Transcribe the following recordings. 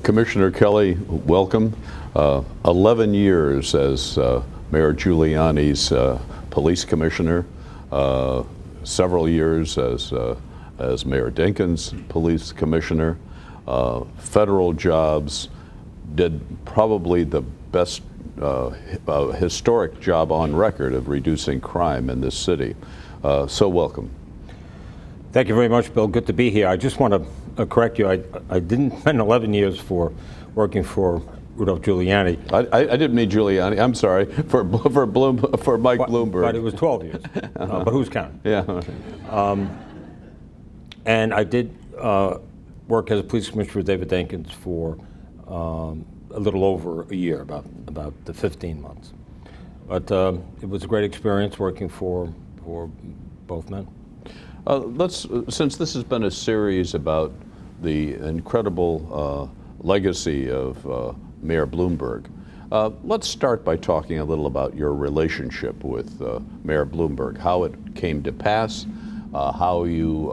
Commissioner Kelly, welcome. 11 years as Mayor Giuliani's police commissioner, several years as Mayor Dinkins' police commissioner, federal jobs, did probably the best historic job on record of reducing crime in this city. So welcome. Thank you very much, Bill. Good to be here. I just want to correct you. I didn't spend 11 years working for Rudolph Giuliani. I didn't mean Giuliani. I'm sorry for Mike Bloomberg. But it was 12 years. But who's counting? Yeah. And I did work as a police commissioner with David Dinkins for a little over a year, about the 15 months. But it was a great experience working for both men. Since this has been a series about the incredible legacy of Mayor Bloomberg, let's start by talking a little about your relationship with Mayor Bloomberg, how it came to pass, how you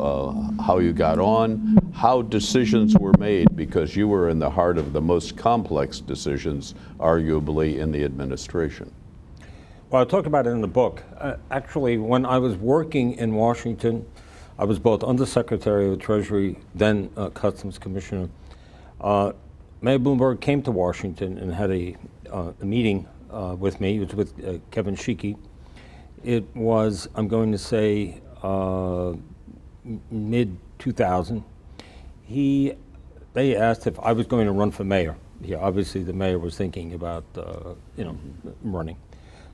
got on, how decisions were made, because you were in the heart of the most complex decisions, arguably, in the administration. Well, I talk about it in the book. Actually, when I was working in Washington, I was both Undersecretary of the Treasury, then Customs Commissioner. Mayor Bloomberg came to Washington and had a meeting with me. It was with Kevin Sheekey. It was, I'm going to say, mid-2000. They asked if I was going to run for mayor. Yeah, obviously the mayor was thinking about, running.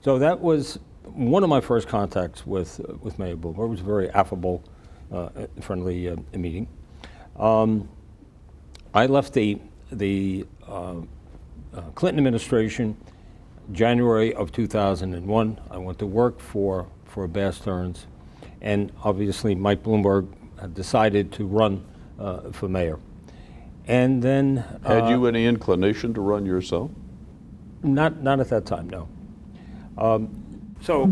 So that was one of my first contacts with Mayor Bloomberg. It was a very affable, friendly meeting. I left the Clinton administration January of 2001. I went to work for Bear Stearns, and obviously Mike Bloomberg had decided to run for mayor. And then had you any inclination to run yourself? Not at that time, no. So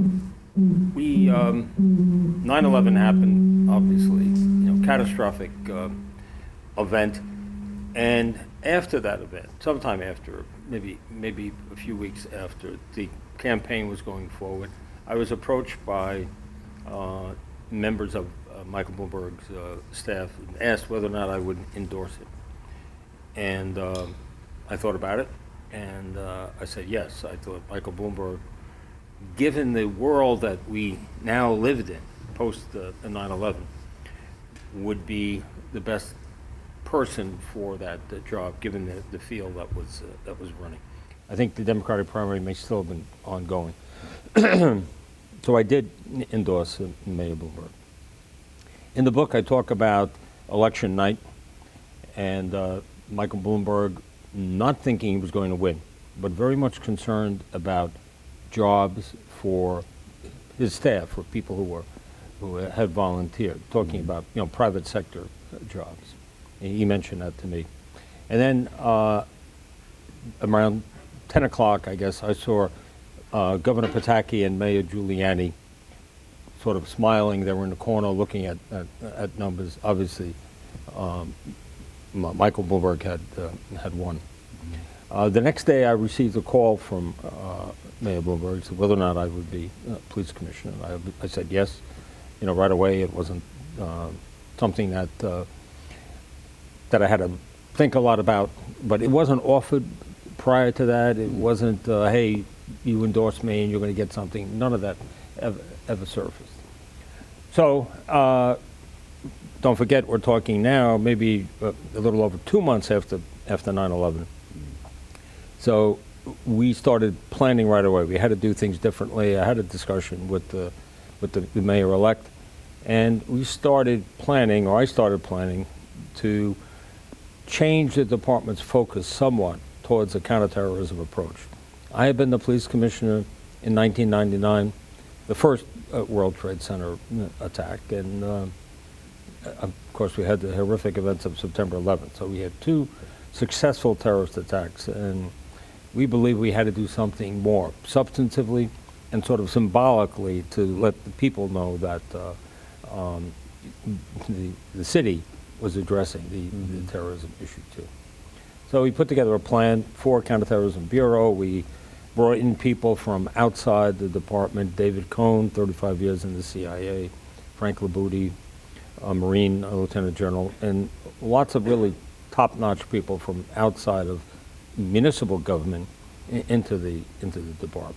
we 9/11 happened, obviously, catastrophic event, and after that event, sometime after, maybe a few weeks after the campaign was going forward, I was approached by members of Michael Bloomberg's staff and asked whether or not I would endorse it. And I thought about it, and I said yes. I thought Michael Bloomberg, given the world that we now lived in post 9/11, would be the best person for that job, given the field that was running. I think the Democratic primary may still have been ongoing. So I did endorse Mayor Bloomberg. In the book, I talk about election night and Michael Bloomberg not thinking he was going to win, but very much concerned about jobs for his staff, for people who had volunteered, talking about private sector jobs. He mentioned that to me. And then around 10 o'clock, I guess, I saw Governor Pataki and Mayor Giuliani sort of smiling. They were in the corner looking at numbers. Obviously, Michael Bloomberg had won. The next day, I received a call from Mayor Bloomberg, said whether or not I would be police commissioner. I said yes, right away. It wasn't something that I had to think a lot about, but it wasn't offered prior to that. It wasn't, hey, you endorse me and you're going to get something. None of that ever surfaced. So don't forget, we're talking now maybe a little over 2 months after 9/11. So we started planning right away. We had to do things differently. I had a discussion with the mayor-elect, and we started planning, or I started planning, to change the department's focus somewhat towards a counterterrorism approach. I had been the police commissioner in 1999, the first World Trade Center attack, and of course we had the horrific events of September 11th. So we had two successful terrorist attacks, and we believe we had to do something more substantively and sort of symbolically to let the people know that the city was addressing the terrorism issue too. So we put together a plan for Counterterrorism Bureau. We brought in people from outside the department, David Cohn, 35 years in the CIA, Frank Labuti, a Marine Lieutenant General, and lots of really top-notch people from outside of municipal government into the department.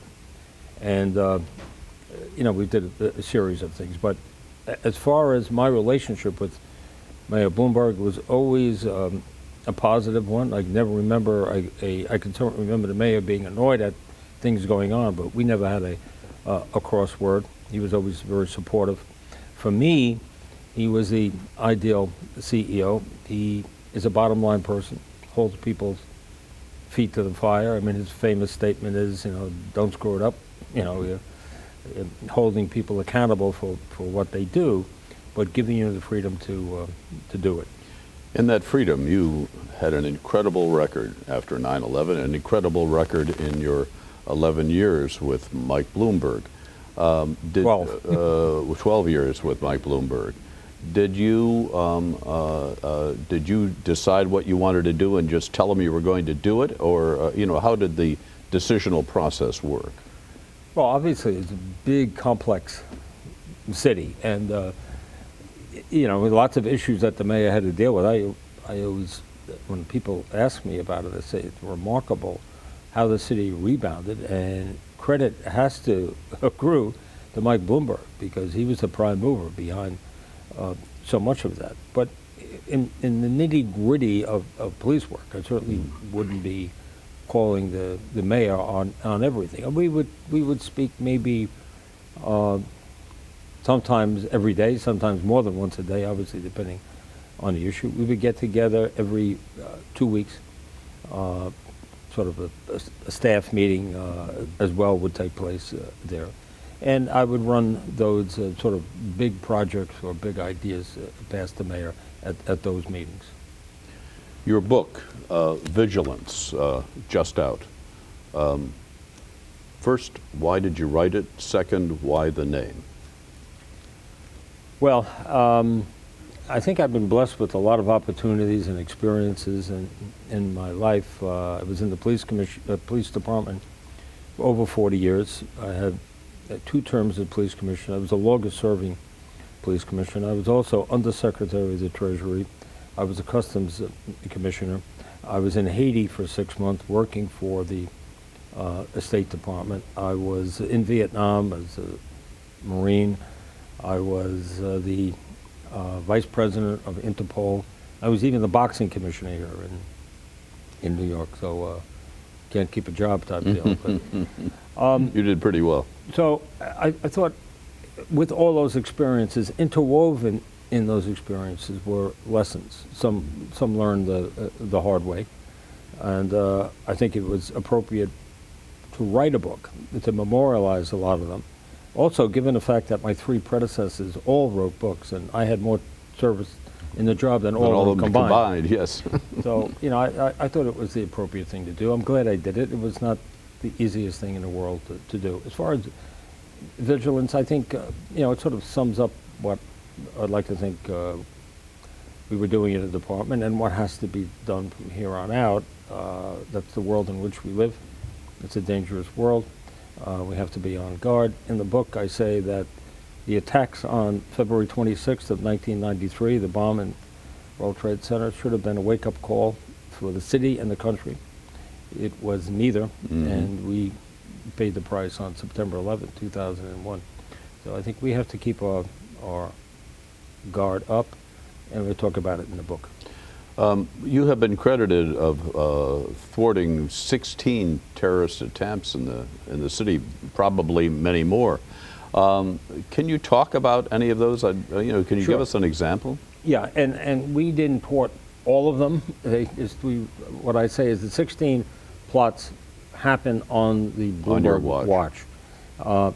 And we did a series of things. But as far as my relationship with Mayor Bloomberg was always a positive one. I never remember, I can certainly remember the mayor being annoyed at things going on, but we never had a crossword. He was always very supportive. For me, he was the ideal CEO. He is a bottom line person, holds people's feet to the fire. I mean, his famous statement is, don't screw it up. Holding people accountable for what they do, but giving you the freedom to do it. In that freedom, you had an incredible record after 9/11, an incredible record in your 11 years with Mike Bloomberg. 12 years with Mike Bloomberg. Did you decide what you wanted to do and just tell him you were going to do it, or how did the decisional process work? Well, obviously, it's a big, complex city, and with lots of issues that the mayor had to deal with. I always, when people ask me about it, I say it's remarkable how the city rebounded, and credit has to accrue to Mike Bloomberg because he was the prime mover behind so much of that. But in the nitty-gritty of police work, I certainly wouldn't be calling the mayor on everything. We would speak maybe sometimes every day, sometimes more than once a day, obviously depending on the issue. We would get together every 2 weeks. Sort of a staff meeting as well would take place there. And I would run those sort of big projects or big ideas past the mayor at those meetings. Your book, Vigilance, just out. First, why did you write it? Second, why the name? Well, I think I've been blessed with a lot of opportunities and experiences in my life. I was in the police department for over 40 years. I had 2 terms as police commissioner. I was the longest serving police commissioner. I was also undersecretary of the Treasury. I was a customs commissioner. I was in Haiti for 6 months working for the State Department. I was in Vietnam as a Marine. I was the vice president of Interpol. I was even the boxing commissioner here in New York, so can't keep a job type deal. But, you did pretty well. So I thought with all those experiences, interwoven in those experiences were lessons. Some learned the hard way, and I think it was appropriate to write a book, to memorialize a lot of them. Also, given the fact that my 3 predecessors all wrote books, and I had more service in the job than all of them combined. Yes. So, I thought it was the appropriate thing to do. I'm glad I did it. It was not the easiest thing in the world to do. As far as vigilance, I think, it sort of sums up what I'd like to think we were doing in the department and what has to be done from here on out. That's the world in which we live. It's a dangerous world. We have to be on guard. In the book, I say that the attacks on February 26th of 1993, the bomb in World Trade Center, should have been a wake-up call for the city and the country. It was neither, and we paid the price on September 11th, 2001. So I think we have to keep our guard up, and we'll talk about it in the book. You have been credited of thwarting 16 terrorist attempts in the city, probably many more. Can you talk about any of those? Can you Sure. give us an example? Yeah, and we didn't thwart all of them. What I say is the 16 plots happened on the Bloomberg watch.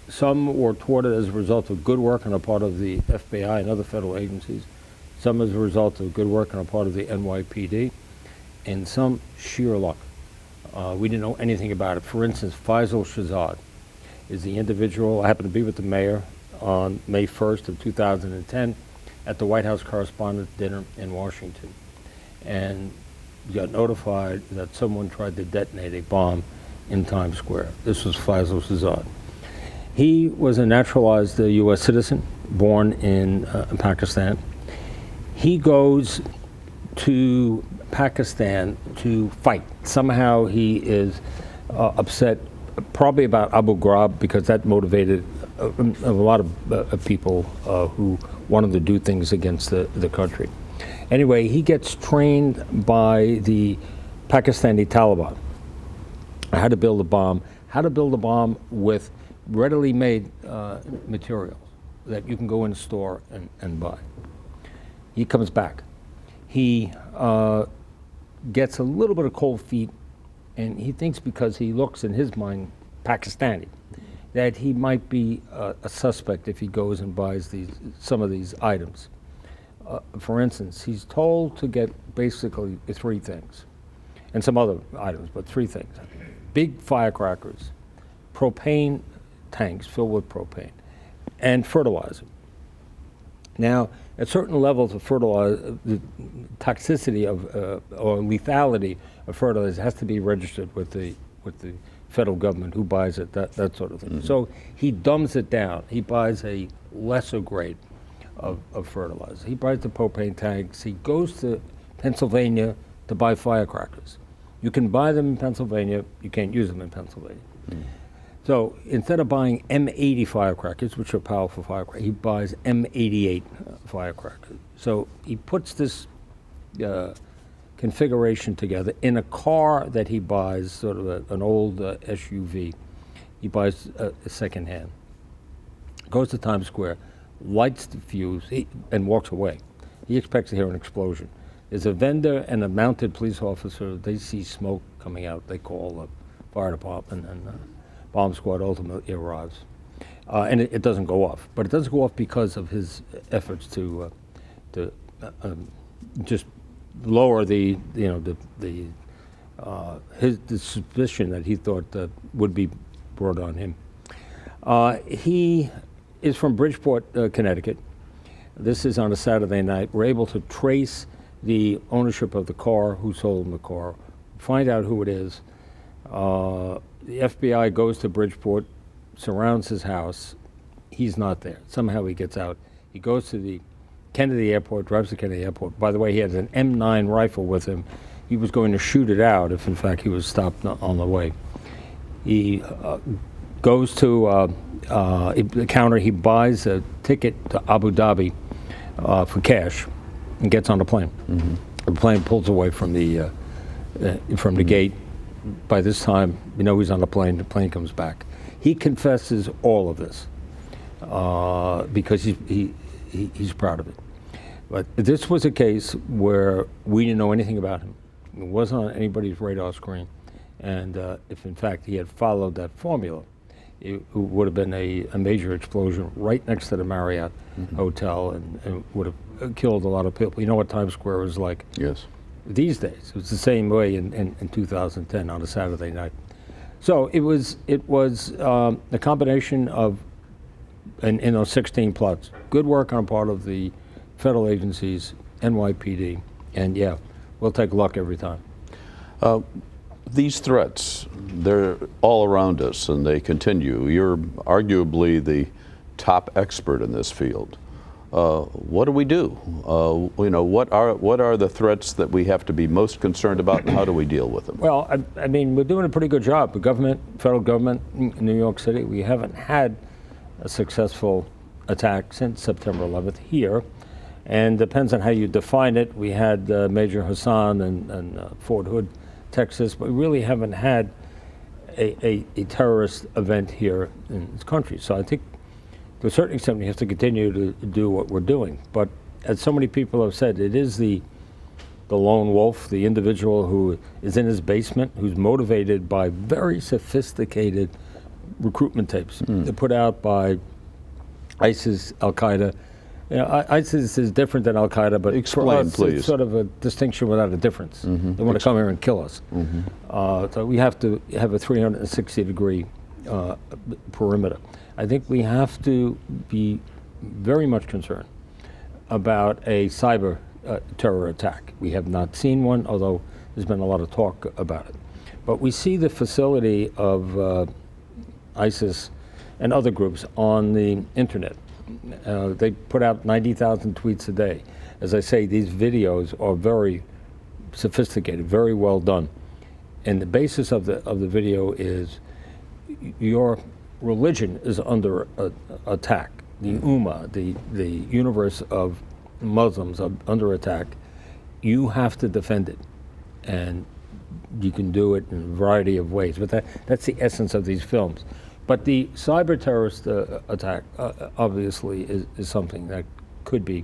Some were thwarted as a result of good work on the part of the FBI and other federal agencies. Some as a result of good work on the part of the NYPD, and some sheer luck. We didn't know anything about it. For instance, Faisal Shahzad is the individual. I happened to be with the mayor on May 1st of 2010 at the White House Correspondents' Dinner in Washington. And got notified that someone tried to detonate a bomb in Times Square. This was Faisal Shahzad. He was a naturalized U.S. citizen, born in Pakistan. He goes to Pakistan to fight. Somehow he is upset, probably about Abu Ghraib, because that motivated a lot of people who wanted to do things against the country. Anyway, he gets trained by the Pakistani Taliban how to build a bomb with readily made materials that you can go in a store and buy. He comes back. He gets a little bit of cold feet, and he thinks, because he looks in his mind Pakistani, that he might be a suspect if he goes and buys some of these items. For instance, he's told to get basically 3 things, and some other items, but 3 things. Big firecrackers, propane tanks filled with propane, and fertilizer. Now, at certain levels of fertilizer, the toxicity or lethality of fertilizer has to be registered with the federal government who buys it, that sort of thing. Mm-hmm. So he dumbs it down. He buys a lesser grade of fertilizer. He buys the propane tanks. He goes to Pennsylvania to buy firecrackers. You can buy them in Pennsylvania. You can't use them in Pennsylvania. Mm. So instead of buying M80 firecrackers, which are powerful firecrackers, he buys M88 firecrackers. So he puts this configuration together in a car that he buys, sort of an old SUV. He buys a secondhand. Goes to Times Square, lights the fuse, and walks away. He expects to hear an explosion. There's a vendor and a mounted police officer. They see smoke coming out. They call the fire department, and bomb squad ultimately arrives. And it doesn't go off. But it doesn't go off because of his efforts to just lower the suspicion that he thought would be brought on him. He is from Bridgeport, Connecticut. This is on a Saturday night. We're able to trace the ownership of the car, who sold him the car, find out who it is. The FBI goes to Bridgeport, surrounds his house. He's not there. Somehow he gets out. He goes to the Kennedy Airport, drives to Kennedy Airport. By the way, he has an M9 rifle with him. He was going to shoot it out if, in fact, he was stopped on the way. He goes to the counter. He buys a ticket to Abu Dhabi for cash and gets on the plane. Mm-hmm. The plane pulls away from the gate. By this time, he's on the plane. The plane comes back. He confesses all of this because he's proud of it. But this was a case where we didn't know anything about him. It wasn't on anybody's radar screen. And if, in fact, he had followed that formula, it would have been a major explosion right next to the Marriott mm-hmm. Hotel and would have killed a lot of people. You know what Times Square was like? Yes. These days. It was the same way in 2010 on a Saturday night. So it was a combination of, in those 16 plots, good work on part of the federal agencies, NYPD, and yeah, we'll take luck every time. These threats, they're all around us and they continue. You're arguably the top expert in this field. What do we do? What are the threats that we have to be most concerned about, and how do we deal with them? Well, I mean, we're doing a pretty good job. The federal government in New York City, we haven't had a successful attack since September 11th here, and depends on how you define it. We had Major Hassan and Fort Hood, Texas, but we really haven't had a terrorist event here in this country. So I think to a certain extent we have to continue to do what we're doing. But as so many people have said, it is the lone wolf, the individual who is in his basement, who's motivated by very sophisticated recruitment tapes. They're put out by ISIS, Al-Qaeda. ISIS is different than Al-Qaeda, but explain, for us, please. It's sort of a distinction without a difference. Mm-hmm. They want to come here and kill us. Mm-hmm. So we have to have a 360-degree perimeter. I think we have to be very much concerned about a cyber terror attack. We have not seen one, although there's been a lot of talk about it. But we see the facility of ISIS and other groups on the internet. They put out 90,000 tweets a day. As I say, these videos are very sophisticated, very well done. And the basis of the video is your religion is under attack. The Ummah, the universe of Muslims are under attack. You have to defend it. And you can do it in a variety of ways. But that's the essence of these films. But the cyber terrorist attack obviously is something that could be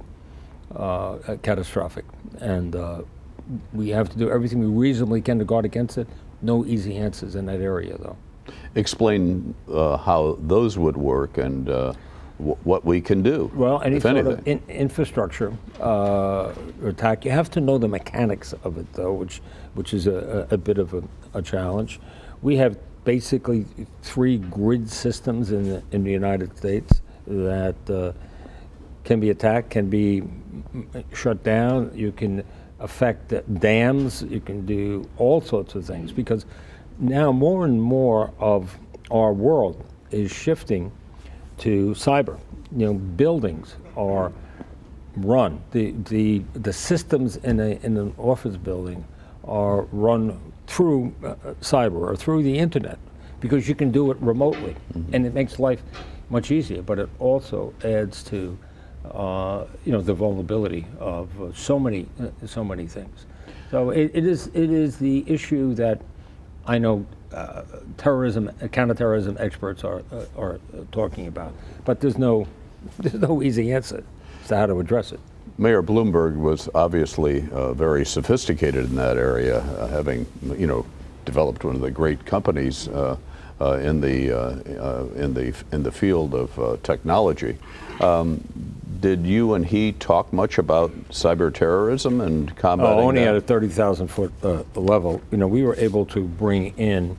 catastrophic. And we have to do everything we reasonably can to guard against it. No easy answers in that area, though. Explain how those would work and what we can do. Well, any if sort anything. of infrastructure attack, you have to know the mechanics of it, though, which is a bit of a challenge. We have basically 3 grid systems in the United States that can be attacked, can be shut down. You can affect dams. You can do all sorts of things, because now more and more of our world is shifting to cyber. Buildings are run. The systems in an office building are run through cyber or through the internet, because you can do it remotely, and it makes life much easier. But it also adds to the vulnerability of so many things. So it is the issue that I know counterterrorism experts are talking about, but there's no easy answer to how to address it. Mayor Bloomberg was obviously very sophisticated in that area, having developed one of the great companies in the field of technology. Did you and he talk much about cyber terrorism and combating that? Only at a 30,000 foot level. We were able to bring in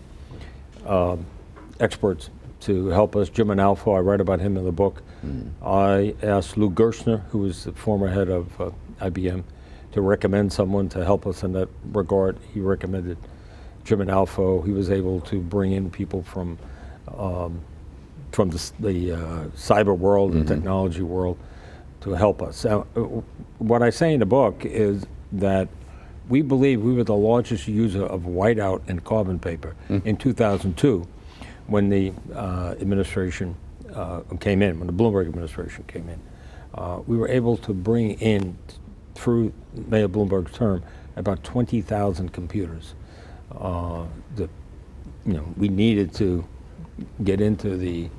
experts to help us. Jim Analfo, I write about him in the book. I asked Lou Gerstner, who was the former head of IBM, to recommend someone to help us in that regard. He recommended Jim Analfo. He was able to bring in people from the cyber world, the technology world, to help us. What I say in the book is that we believe we were the largest user of whiteout and carbon paper in 2002, when the administration came in, when the Bloomberg administration came in. We were able to bring in, through Mayor Bloomberg's term, about 20,000 computers. We needed to get into the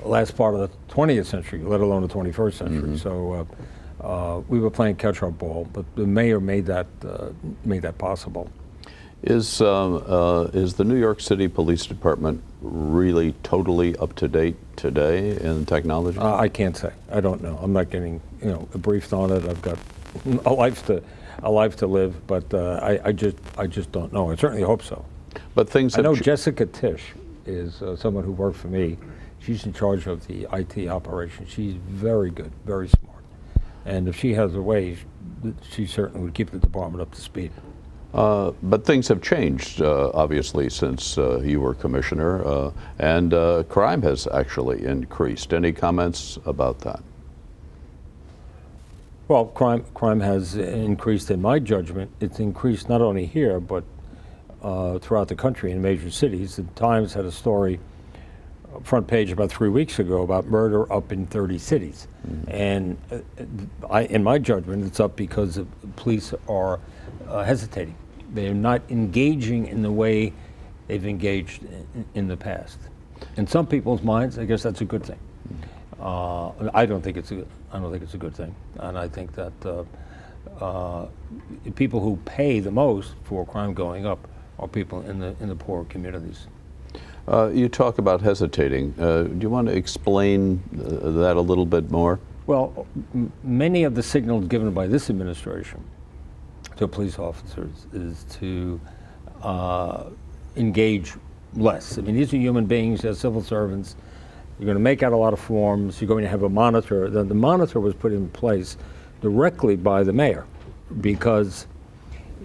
last part of the 20th century, let alone the 21st century. So we were playing catch-up ball, but the mayor made that possible. Is the New York City Police Department really totally up to date today in technology? I can't say. I don't know. I'm not getting briefed on it. I've got a life to live, but I just don't know. I certainly hope so. But things have I know Jessica Tisch is someone who worked for me. She's in charge of the IT operation. She's very good, very smart. And if she has a way, she certainly would keep the department up to speed. But things have changed, obviously, since you were commissioner, and crime has actually increased. Any comments about that? Well, crime has increased in my judgment. It's increased not only here, but throughout the country in major cities. The Times had a story, front page, about 3 weeks ago about murder up in 30 cities. And in my judgment, it's up because the police are hesitating. They're not engaging in the way they've engaged in the past. In some people's minds, I guess that's a good thing. I don't think it's a good thing, and I think that people who pay the most for crime going up are people in the poorer communities. You talk about hesitating. Do you want to explain that a little bit more? Well, many of the signals given by this administration to police officers is to engage less. I mean, these are human beings, they're civil servants. You're going to make out a lot of forms. You're going to have a monitor. The monitor was put in place directly by the mayor, because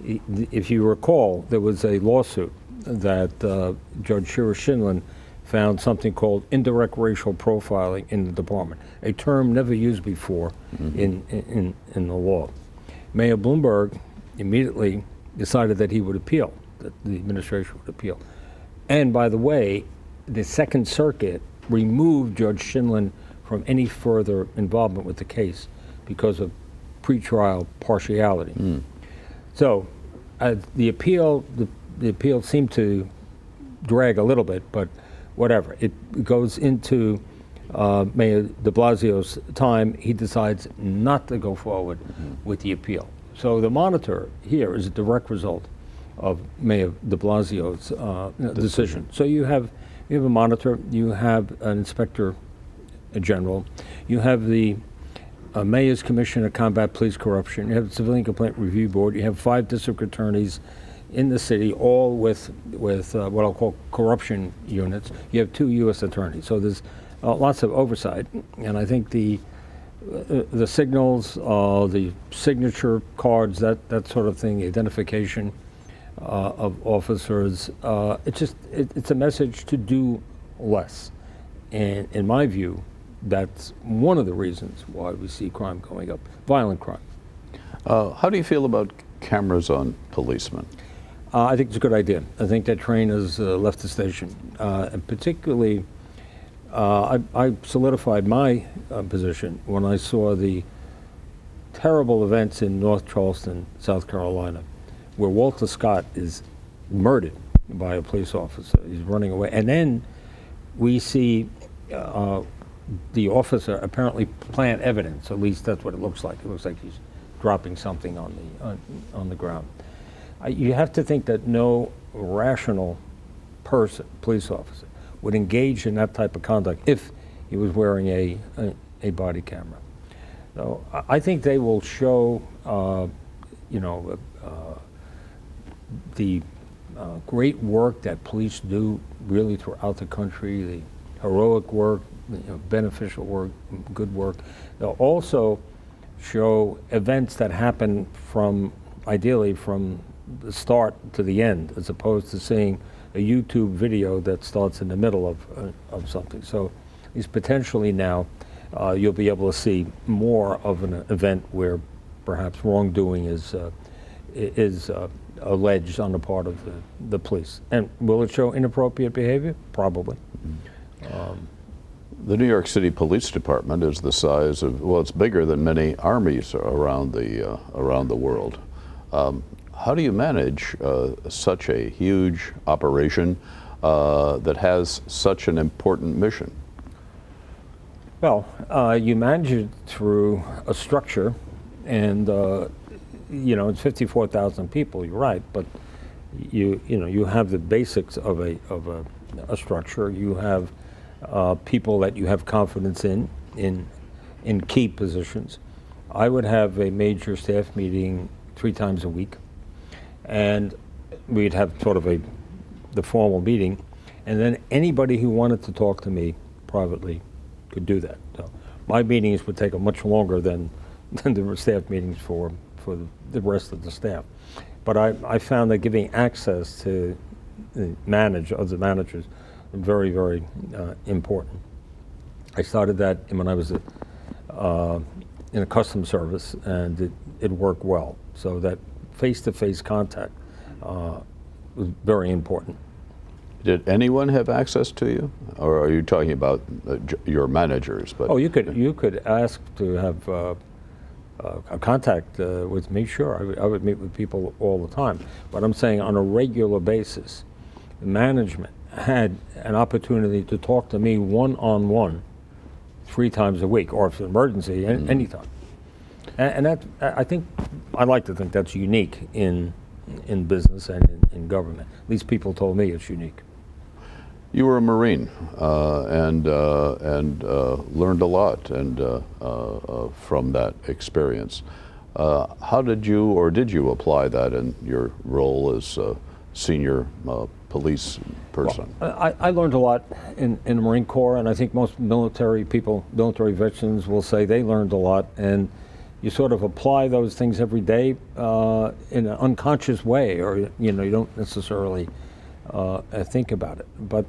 if you recall, there was a lawsuit that Judge Shira Shinlin found something called indirect racial profiling in the department, a term never used before in the law. Mayor Bloomberg immediately decided that he would appeal, that the administration would appeal. And by the way, the Second Circuit removed Judge Shinlin from any further involvement with the case because of pretrial partiality. So the appeal seemed to drag a little bit, but whatever. It goes into Mayor de Blasio's time. He decides not to go forward with the appeal. So the monitor here is a direct result of Mayor de Blasio's decision. So you have a monitor, you have an inspector general, you have the Mayor's Commission to Combat Police Corruption, you have the Civilian Complaint Review Board, you have 5 district attorneys in the city, all with what I'll call corruption units. You have 2 U.S. attorneys, so there's lots of oversight. And I think the signals, the signature cards, that sort of thing, identification of officers, it's a message to do less. And in my view, that's one of the reasons why we see crime going up, violent crime. How do you feel about cameras on policemen? I think it's a good idea. I think that train has left the station. And particularly, I solidified my position when I saw the terrible events in North Charleston, South Carolina, where Walter Scott is murdered by a police officer. He's running away. And then we see the officer apparently plant evidence. At least that's what it looks like. It looks like he's dropping something on the ground. You have to think that no rational person, police officer, would engage in that type of conduct if he was wearing a body camera. So I think they will show, the great work that police do really throughout the country, the heroic work, beneficial work, good work. They'll also show events that happen ideally from the start to the end, as opposed to seeing a YouTube video that starts in the middle of something. So at least potentially now, you'll be able to see more of an event where perhaps wrongdoing is alleged on the part of the police. And will it show inappropriate behavior? Probably. The New York City Police Department is the size of, well, it's bigger than many armies around the world. How do you manage such a huge operation that has such an important mission? Well, you manage it through a structure, and it's 54,000 people. You're right, but you have the basics of a structure. You have people that you have confidence in key positions. I would have a major staff meeting 3 times a week, and we'd have sort of the formal meeting, and then anybody who wanted to talk to me privately could do that. So my meetings would take much longer than the staff meetings for the rest of the staff. But I found that giving access to other managers very, very important. I started that when I was in a customs service, and it worked well. So that face-to-face contact was very important. Did anyone have access to you, or are you talking about your managers? But you could ask to have a contact with me. Sure, I would meet with people all the time. But I'm saying on a regular basis, management had an opportunity to talk to me one-on-one 3 times a week, or if it's an emergency, anytime. And that, I like to think that's unique in business and in government. At least people told me it's unique. You were a Marine and learned a lot from that experience. How did you apply that in your role as a senior police person? Well, I learned a lot in the Marine Corps, and I think most military veterans will say they learned a lot. And you sort of apply those things every day in an unconscious way, or you don't necessarily think about it. But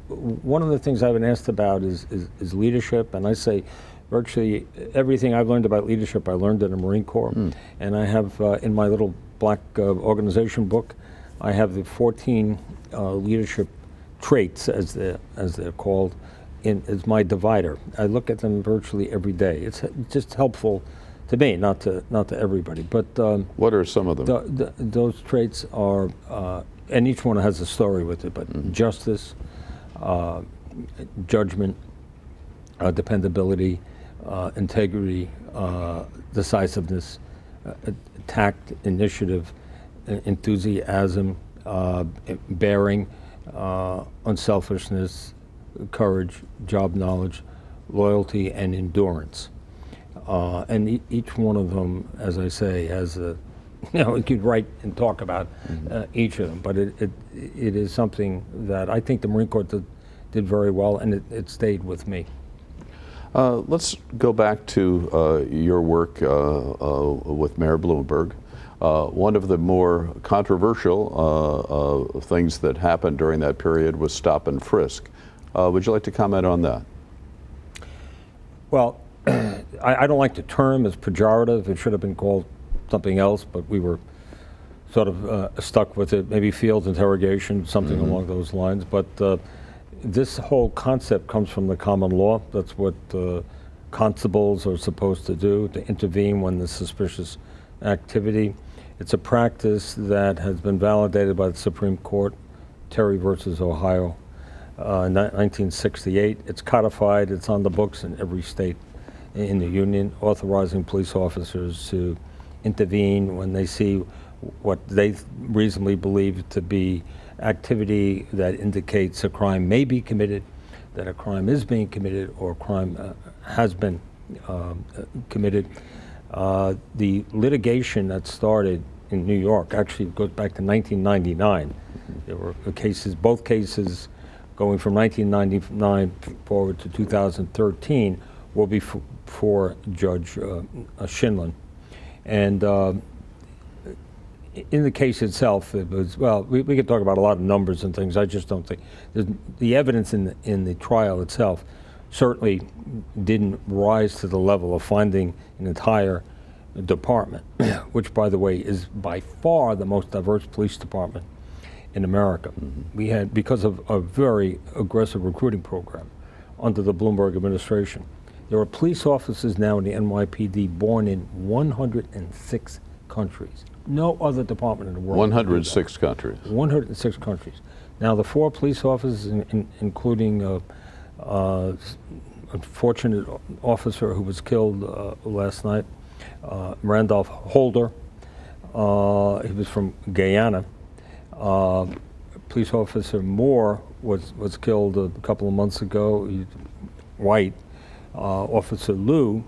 one of the things I've been asked about is leadership, and I say virtually everything I've learned about leadership I learned in the Marine Corps, and I have in my little black organization book, I have the 14 leadership traits, as they're called, as my divider. I look at them virtually every day. It's just helpful to me, not to everybody. But what are some of them? Those traits are, and each one has a story with it. But justice, judgment, dependability, integrity, decisiveness, tact, initiative, enthusiasm, bearing, unselfishness, courage, job knowledge, loyalty, and endurance. And each one of them, as I say, has a, you could write and talk about each of them, but it is something that I think the Marine Corps did very well, and it stayed with me. Let's go back to your work with Mayor Bloomberg. One of the more controversial things that happened during that period was stop and frisk. Would you like to comment on that? Well, I don't like the term as pejorative. It should have been called something else, but we were sort of stuck with it. Maybe field interrogation, something along those lines. But this whole concept comes from the common law. That's what constables are supposed to do, to intervene when there's suspicious activity. It's a practice that has been validated by the Supreme Court, Terry versus Ohio, in 1968. It's codified. It's on the books in every state in the Union, authorizing police officers to intervene when they see what they reasonably believe to be activity that indicates a crime may be committed, that a crime is being committed, or a crime has been committed. The litigation that started in New York actually goes back to 1999. There were cases, both cases going from 1999 forward to 2013 will be for Judge Shinlin. And in the case itself, it was, well, we could talk about a lot of numbers and things. I just don't think, the evidence in the trial itself certainly didn't rise to the level of finding an entire department, which, by the way, is by far the most diverse police department in America. We had, because of a very aggressive recruiting program under the Bloomberg administration, there are police officers now in the NYPD born in 106 countries. No other department in the world. 106 countries. 106 countries. Now, the 4 police officers, including unfortunate officer who was killed last night, Randolph Holder. He was from Guyana. Police officer Moore was killed a couple of months ago. He's white. Officer Liu,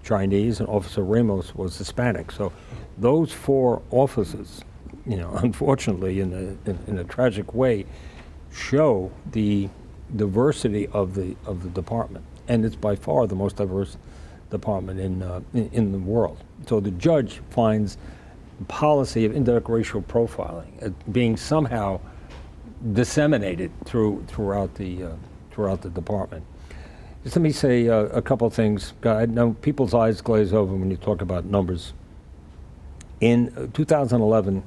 Chinese, and Officer Ramos was Hispanic. So those 4 officers, unfortunately, in a tragic way, show the diversity of the department, and it's by far the most diverse department in the world. So the judge finds the policy of indirect racial profiling being somehow disseminated throughout the department. Just let me say a couple of things. I know people's eyes glaze over when you talk about numbers. In 2011,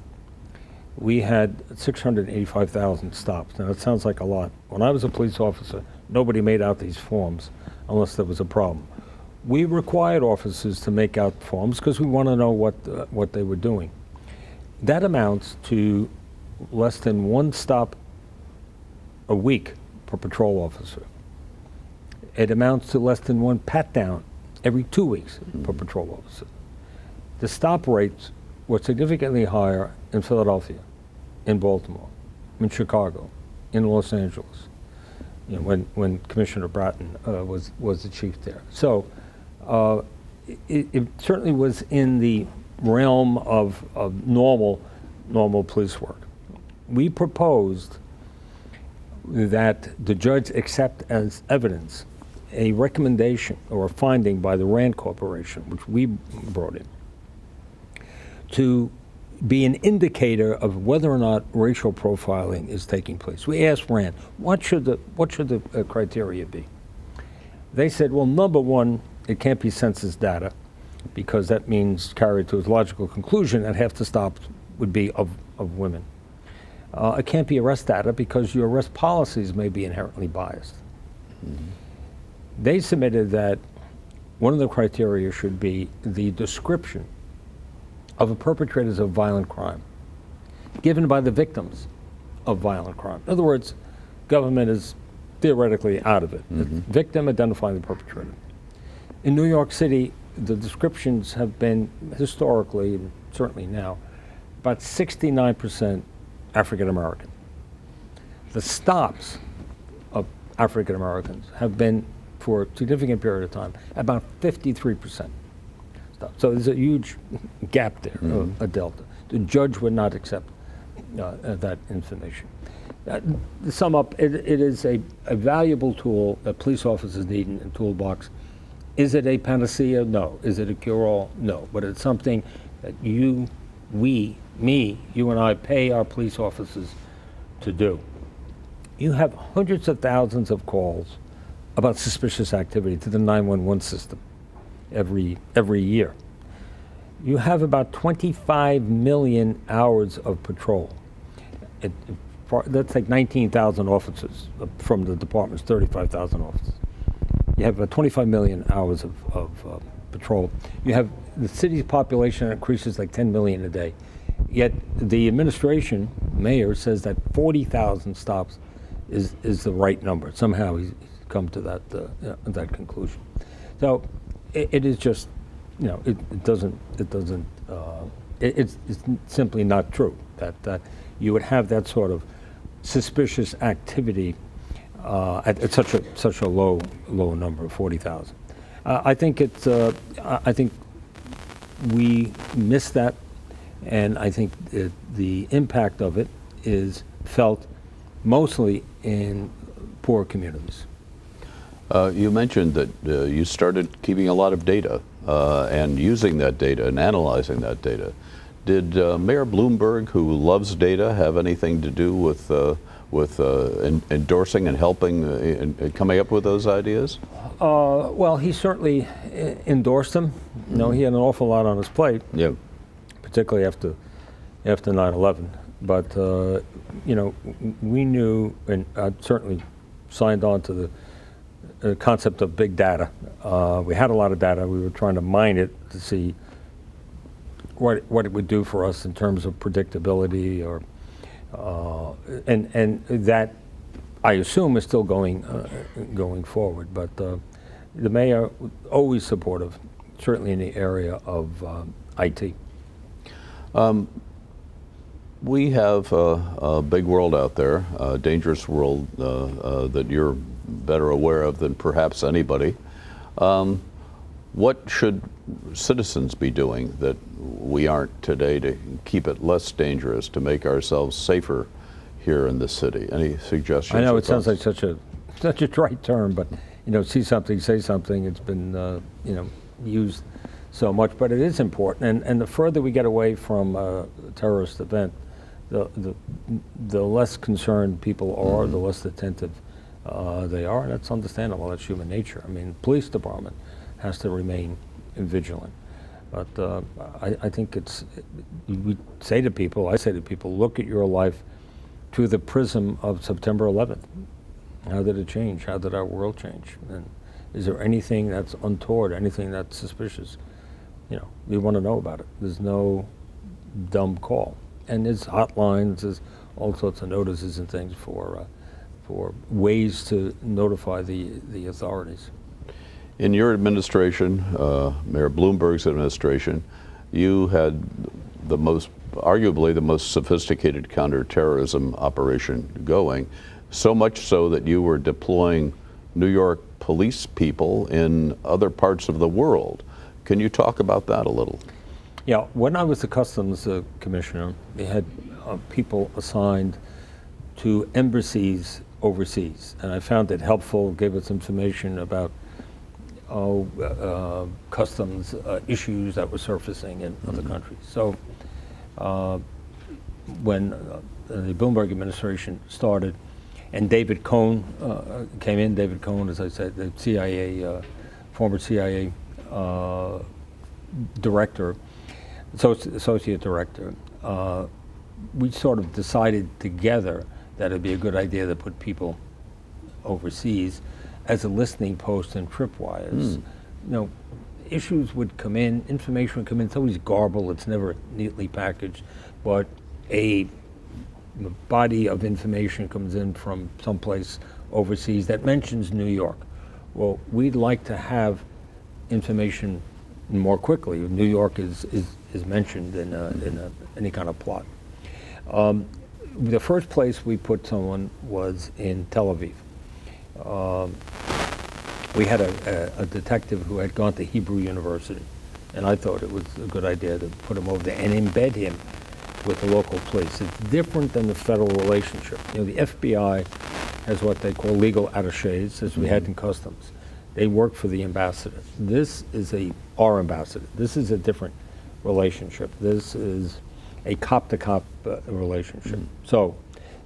we had 685,000 stops. Now, that sounds like a lot. When I was a police officer, nobody made out these forms unless there was a problem. We required officers to make out forms because we want to know what they were doing. That amounts to less than 1 stop a week per patrol officer. It amounts to less than 1 pat-down every 2 weeks per patrol officer. The stop rates were significantly higher in Philadelphia, in Baltimore, in Chicago, in Los Angeles, when Commissioner Bratton was the chief there. So it certainly was in the realm of normal police work. We proposed that the judge accept as evidence a recommendation or a finding by the Rand Corporation, which we brought in, to be an indicator of whether or not racial profiling is taking place. We asked Rand, what should the criteria be? They said, well, number one, it can't be census data, because that means carried to its logical conclusion that half the stops would be of women. It can't be arrest data because your arrest policies may be inherently biased. Mm-hmm. They submitted that one of the criteria should be the description of the perpetrators of violent crime given by the victims of violent crime. In other words, government is theoretically out of it. Mm-hmm. Victim identifying the perpetrator. In New York City, the descriptions have been historically, and certainly now, about 69% African American. The stops of African Americans have been, for a significant period of time, about 53%. So there's a huge gap there, mm-hmm. a delta. The judge would not accept that information. To sum up, it is a valuable tool that police officers need in a toolbox. Is it a panacea? No. Is it a cure-all? No. But it's something that you and I pay our police officers to do. You have hundreds of thousands of calls about suspicious activity to the 911 system every year. You have about 25 million hours of patrol. That's like 19,000 officers from the department's 35,000 officers. You have 25 million hours of patrol. You have the city's population increases like 10 million a day. Yet the administration, mayor, says that 40,000 stops is the right number. Somehow he's come to that conclusion. So it is just, it's simply not true that you would have that sort of suspicious activity at such a low number of 40,000. I think we missed that, and I think the impact of it is felt mostly in poor communities. You mentioned that you started keeping a lot of data and using that data and analyzing that data. Did Mayor Bloomberg, who loves data, have anything to do with endorsing and helping in coming up with those ideas? Well, he certainly endorsed them. Mm-hmm. He had an awful lot on his plate, particularly after 9/11. But we knew, and I certainly signed on to the concept of big data. We had a lot of data. We were trying to mine it to see what it would do for us in terms of predictability, or and that I assume is still going forward. But the mayor always supportive, certainly in the area of IT. We have a big world out there, a dangerous world that you're better aware of than perhaps anybody. What should citizens be doing that we aren't today to keep it less dangerous, to make ourselves safer here in the city? Any suggestions? I know it sounds like such a trite term, but see something, say something. It's been used so much, but it is important. And the further we get away from a terrorist event, the less concerned people are, mm-hmm. the less attentive they are, and that's understandable. That's human nature. I mean, the police department has to remain vigilant. But I think we say to people, I say to people, look at your life through the prism of September 11th. How did it change? How did our world change? And is there anything that's untoward, anything that's suspicious? We want to know about it. There's no dumb call. And there's hotlines, there's all sorts of notices and things for ways to notify the authorities. In your administration, Mayor Bloomberg's administration, you had arguably the most sophisticated counterterrorism operation going, so much so that you were deploying New York police people in other parts of the world. Can you talk about that a little? Yeah, when I was the Customs Commissioner, they had people assigned to embassies overseas, and I found it helpful, gave us information about customs issues that were surfacing in other countries. So when the Bloomberg administration started and David Cohn came in, David Cohn, as I said, the CIA, former CIA director, associate director, we sort of decided together that it'd be a good idea to put people overseas as a listening post and tripwires. Issues would come in, information would come in. It's always garbled. It's never neatly packaged, but a body of information comes in from someplace overseas that mentions New York. Well, we'd like to have information more quickly. New York is mentioned in any kind of plot. The first place we put someone was in Tel Aviv. We had a detective who had gone to Hebrew University, and I thought it was a good idea to put him over there and embed him with the local police. It's different than the federal relationship. The FBI has what they call legal attachés, as we had in customs. They work for the ambassador. This is our ambassador. This is a different relationship. This is a cop-to-cop relationship. So,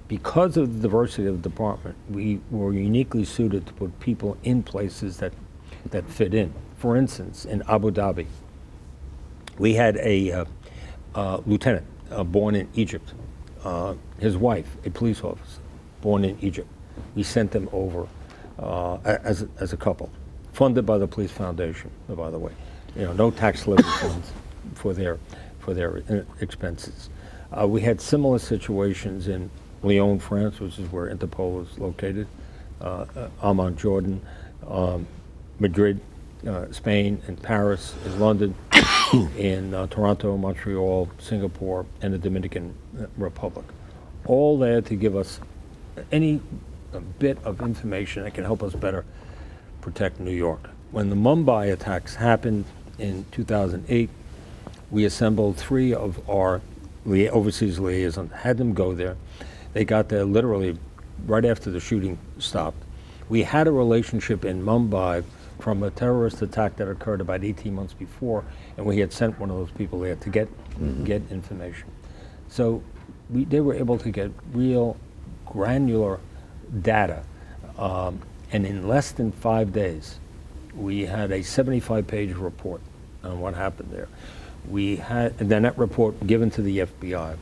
because of the diversity of the department, we were uniquely suited to put people in places that fit in. For instance, in Abu Dhabi, we had a lieutenant born in Egypt. His wife, a police officer, born in Egypt. We sent them over as a couple, funded by the Police Foundation, by the way. No tax levy funds for their expenses. We had similar situations in Lyon, France, which is where Interpol is located, Amman, Jordan, Madrid, Spain, and Paris, in London, in Toronto, Montreal, Singapore, and the Dominican Republic. All there to give us any bit of information that can help us better protect New York. When the Mumbai attacks happened in 2008, we assembled 3 of our overseas liaisons, had them go there. They got there literally right after the shooting stopped. We had a relationship in Mumbai from a terrorist attack that occurred about 18 months before, and we had sent one of those people there to get information. So they were able to get real granular data, and in less than 5 days, we had a 75-page report on what happened there. We had, and then that report given to the FBI.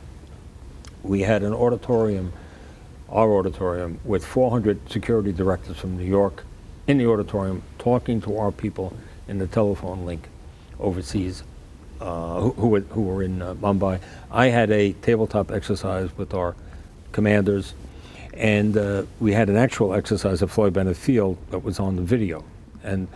We had an auditorium, our auditorium, with 400 security directors from New York in the auditorium talking to our people in the telephone link overseas who were in Mumbai. I had a tabletop exercise with our commanders, and we had an actual exercise at Floyd Bennett Field that was on the video. And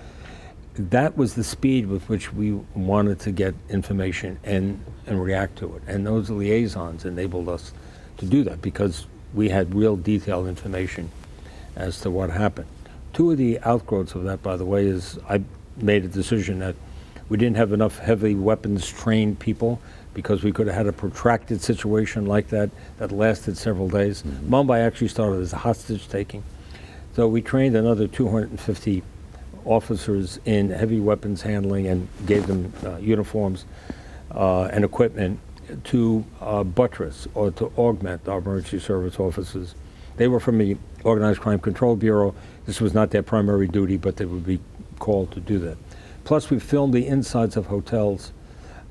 that was the speed with which we wanted to get information and react to it. And those liaisons enabled us to do that because we had real detailed information as to what happened. 2 of the outgrowths of that, by the way, is I made a decision that we didn't have enough heavy weapons trained people because we could have had a protracted situation like that lasted several days. Mumbai actually started as a hostage taking. So we trained another 250 officers in heavy weapons handling and gave them uniforms and equipment to buttress or to augment our emergency service officers. They were from the Organized Crime Control Bureau. This was not their primary duty, but they would be called to do that. Plus, we filmed the insides of hotels,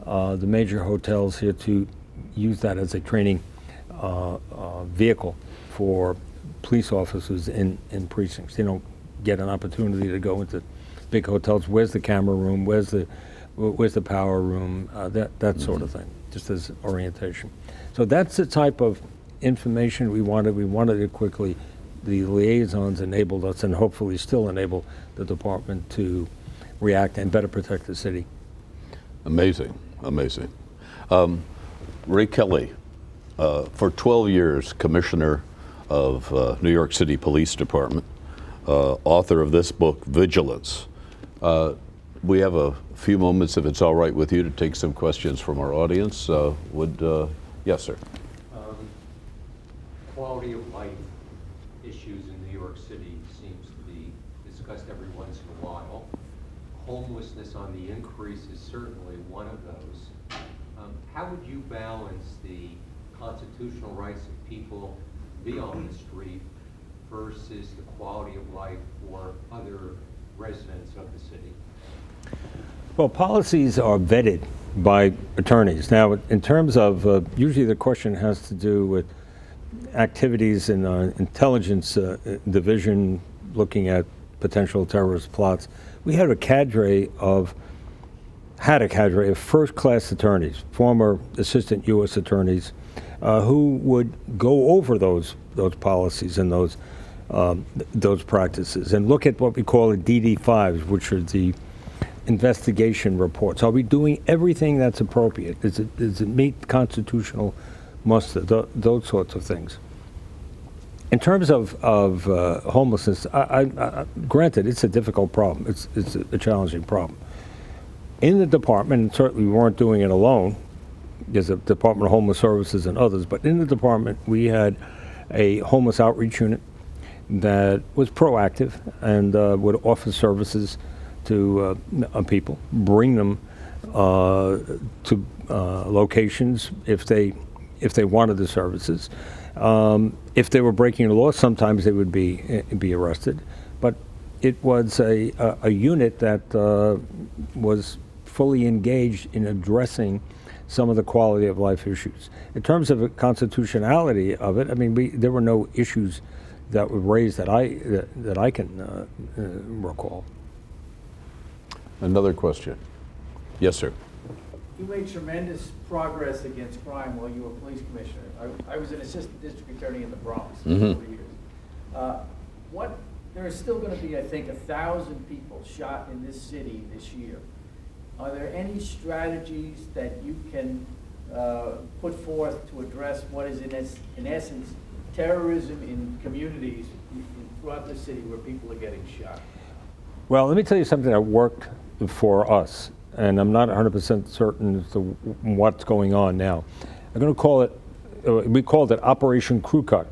the major hotels here, to use that as a training vehicle for police officers in precincts. They don't get an opportunity to go into big hotels. Where's the camera room? Where's the power room? That sort of thing, just as orientation. So that's the type of information we wanted. We wanted it quickly. The liaisons enabled us, and hopefully still enable the department to react and better protect the city. Amazing, amazing. Ray Kelly, for 12 years, Commissioner of New York City Police Department, author of this book, Vigilance. We have a few moments, if it's all right with you, to take some questions from our audience. Yes, sir. Quality of life issues in New York City seems to be discussed every once in a while. homelessness on the increase is certainly one of those. How would you balance the constitutional rights of people to be on the street versus the quality of life for other residents of the city? Well, policies are vetted by attorneys. Now, in terms of, usually the question has to do with activities in intelligence division, looking at potential terrorist plots. We had a cadre of first-class attorneys, former assistant U.S. attorneys, who would go over those policies and those practices and look at what we call the DD5s, which are the investigation reports. Are we doing everything that's appropriate? Does it meet constitutional muster? Those sorts of things. In terms of homelessness, granted, it's a difficult problem. It's a challenging problem. In the department, and certainly we weren't doing it alone, there's a Department of Homeless Services and others, but in the department we had a homeless outreach unit that was proactive and would offer services to people, bring them to locations if they wanted the services. If they were breaking the law, sometimes they would be arrested. But it was a unit that was fully engaged in addressing some of the quality of life issues. In terms of the constitutionality of it, I mean, there were no issues that were raised that I can recall. Another question. Yes, sir. You made tremendous progress against crime while you were police commissioner. I was an assistant district attorney in the Bronx for 4 years. There are still going to be, I think, 1,000 people shot in this city this year. Are there any strategies that you can put forth to address what is, in essence, terrorism in communities throughout the city where people are getting shot? Well, let me tell you something that worked for us, and I'm not 100% certain as to what's going on now. I'm going to call it, we called it Operation Crew Cut.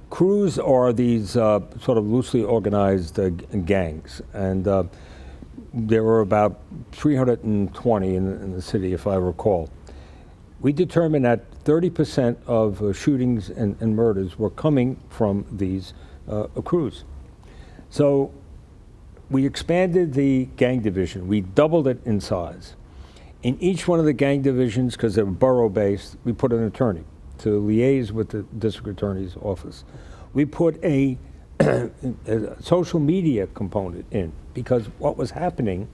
Crews are these sort of loosely organized gangs, and there were about 320 in the city, if I recall. We determined that 30% of shootings and murders were coming from these crews. So we expanded the gang division. We doubled it in size. In each one of the gang divisions, because they were borough-based, we put an attorney to liaise with the district attorney's office. We put a social media component in, because what was happening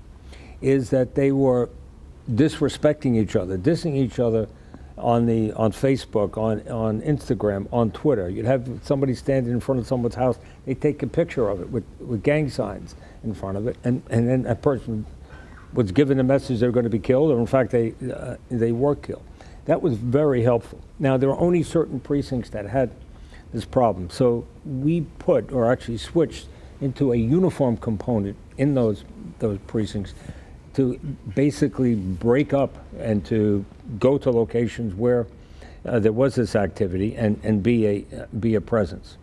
is that they were disrespecting each other, dissing each other on Facebook, on Instagram, on Twitter. You'd have somebody standing in front of someone's house, they take a picture of it with gang signs in front of it, and then that person was given the message they were going to be killed, or in fact they were killed. That was very helpful. Now, there were only certain precincts that had this problem, so we put, or actually switched, into a uniform component in those precincts to basically break up and to go to locations where there was this activity and be a presence.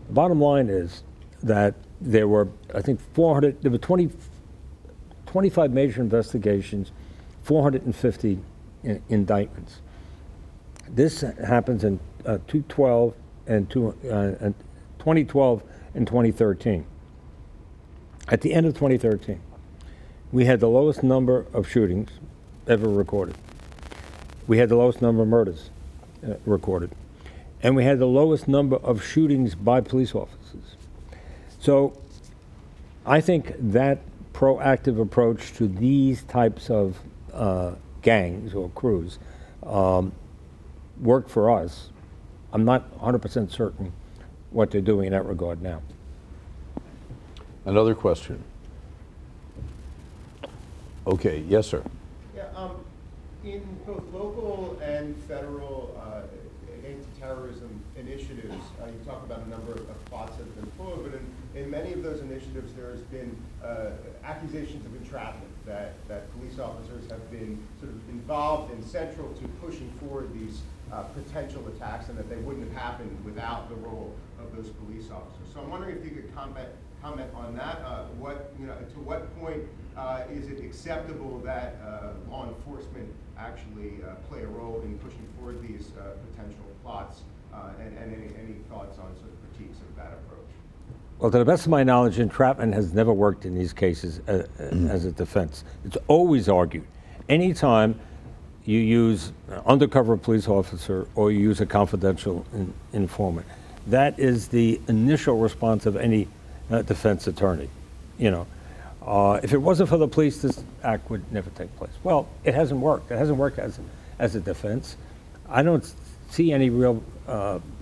The bottom line is that there were, I think, 25 major investigations, 450 indictments. This happens in 2012 and 2013. At the end of 2013, we had the lowest number of shootings ever recorded. We had the lowest number of murders recorded. And we had the lowest number of shootings by police officers. So I think that proactive approach to these types of gangs or crews worked for us. I'm not 100% certain what they're doing in that regard now. Another question. Okay, yes, sir. Yeah, in both local and federal anti-terrorism initiatives, you talk about a number of plots that have been foiled, but in many of those initiatives there has been accusations of entrapment, that police officers have been sort of involved and central to pushing forward these potential attacks, and that they wouldn't have happened without the role of those police officers. So I'm wondering if you could comment comment on that? To what point is it acceptable that law enforcement actually play a role in pushing forward these potential plots? And any thoughts on sort of critiques of that approach? Well, to the best of my knowledge, entrapment has never worked in these cases as a defense. It's always argued. Anytime you use an undercover police officer or you use a confidential informant, that is the initial response of any defense attorney. If it wasn't for the police, this act would never take place. Well, it hasn't worked. It hasn't worked as a defense. I don't see any real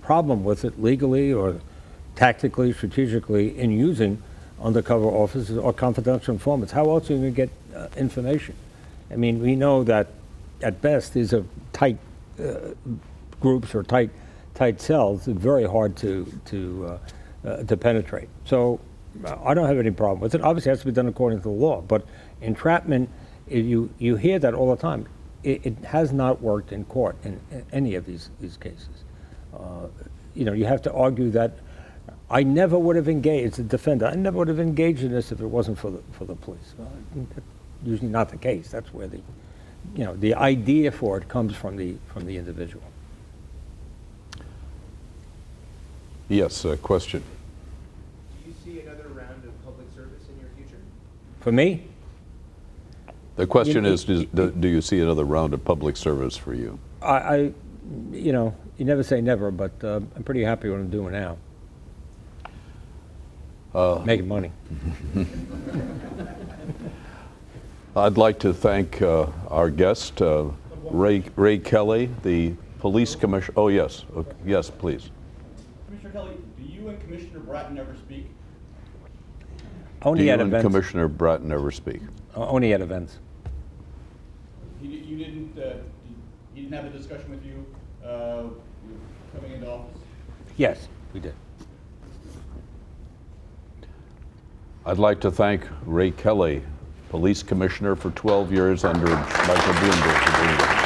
problem with it legally or tactically, strategically, in using undercover officers or confidential informants. How else are you going to get information? I mean, we know that at best these are tight groups or tight cells. It's very hard to penetrate. So I don't have any problem with it. Obviously, it has to be done according to the law. But entrapment, you hear that all the time. It has not worked in court in any of these cases. You have to argue that I never would have engaged, as a defendant, I never would have engaged in this if it wasn't for the police. That's usually not the case. That's where the idea for it comes from the individual. Yes, question. Do you see another round of public service in your future? For me? The question is, do you see another round of public service for you? You never say never, but I'm pretty happy with what I'm doing now. Making money. I'd like to thank our guest, Ray Kelly, the police commissioner. Oh, yes. Yes, please. Commissioner Kelly, do you and Commissioner Bratton ever speak? Only at and events. Commissioner Bratton ever speak? Only at events. He didn't have a discussion with you coming into office? Yes, we did. I'd like to thank Ray Kelly, police commissioner for 12 years under Michael Bloomberg, for being here.